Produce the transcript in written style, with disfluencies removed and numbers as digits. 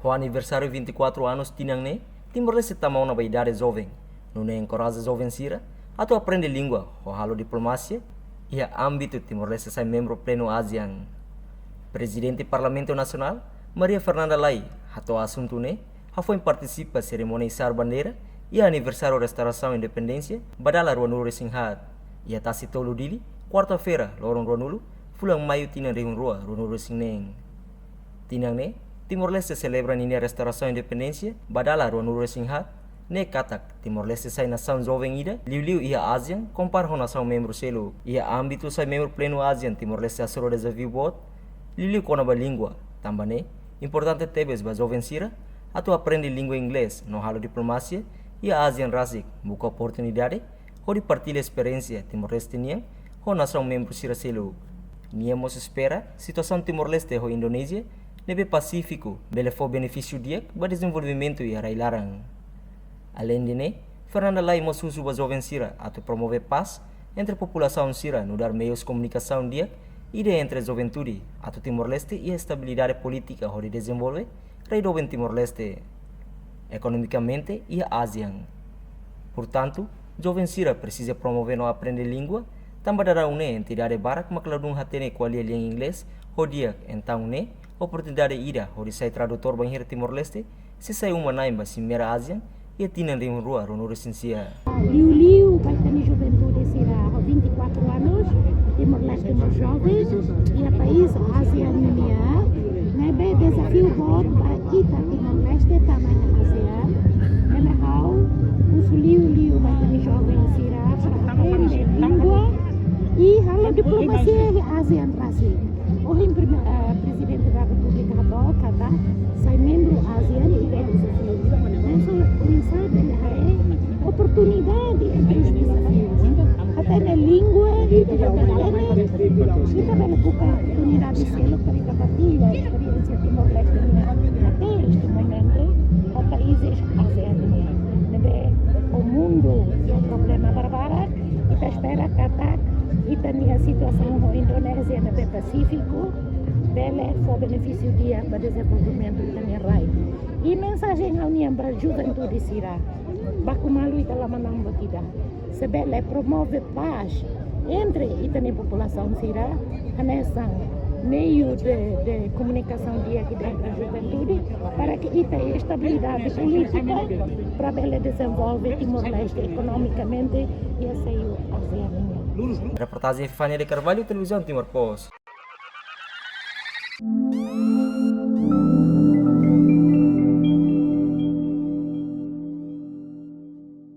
O aniversário 24 anos tinham né? Timor-Leste está uma idade jovem. Não é encoraja jovem sira, a tu aprende língua, o halo diplomacia, e a âmbito Timor-Leste sai membro pleno ASEAN. Presidente Parlamento Nacional, Maria Fernanda Lai, a tu assunto né? A foi participa cerimônia Isar Bandeira e a aniversário Restauração Independência, badala Ruanulu Resinghat. E a tasi tolu dili, quarta-feira, lorong Ruanulu, fulang maio tinang rihun rua, Ruanulu Resingneng. Tinang né? Timor-Leste celebra a restauração da independência, badala Ruanulu Resinghat, ne katak Timor-Leste sai nação jovem ida, liu ia ASEAN, compara com nação membro selo, ia âmbito sai membro pleno ASEAN, Timor-Leste assuro desafio bot, liu com a língua, também importante tebes ba jovem sira, a tu aprende língua inglês, no halo diplomacia, e a ASEAN Rasik, buka oportunidade, ho de partilha experiência Timor-Leste niang, ho nação membro sira selo. Niamos espera, situação Timor-Leste ho Indonésia, nebe Pacífico, bele for benefício dia, ba desenvolvimento e arailarang. Além de né, Fernanda Lai mosusu ba jovem sira, a tu promover paz entre população sira, no dar meios de comunicação dia, e de entre juventude, a tu Timor-Leste e a estabilidade política ho de desenvolver, rei do Timor-Leste, economicamente e a ASEAN. Portanto, jovem sira precisa promover no aprender língua, também dará une entidade barak makladung hatene kualia liang inglês, ho dia, então né, oportunidade ida, ho de sai tradutor banhir Timor-Leste, se sai uma naimba simera ASEAN, e tinan rim rua, rono recensia. Liu vai ter juventude será 24 anos, Timor-Leste mais jovem, e a país ASEAN Unia, nebe desafio bom para kita Timor-Leste também ASEAN, nebe hau, os Liu vai ter jovem será para aprender língua e halo diplomacia ASEAN Rasik. Hoje presidente da República Habo kata sai membro ASEAN e desafio. Oportunidade entre os desafios. Até na língua, kita vai buka oportunidade selo para partilha a experiência Timor-Leste até este momento, o países ASEAN. O mundo é um problema barbara, kita espera katak, kita a situação no Indonésia no Pacífico, dele for benefício dia para desenvolvimento também rai. E mensagem à União para a juventude sira, baku malu ita lama nang bakida. Sebele promove paz entre ita ni população sira, hanesang meio de comunicação dia que dentro da juventude, para que ita estabilidade política para ele desenvolver Timor-Leste economicamente e a sair ASEAN. Reportagem Fania de Carvalho, Televisão Timor Post.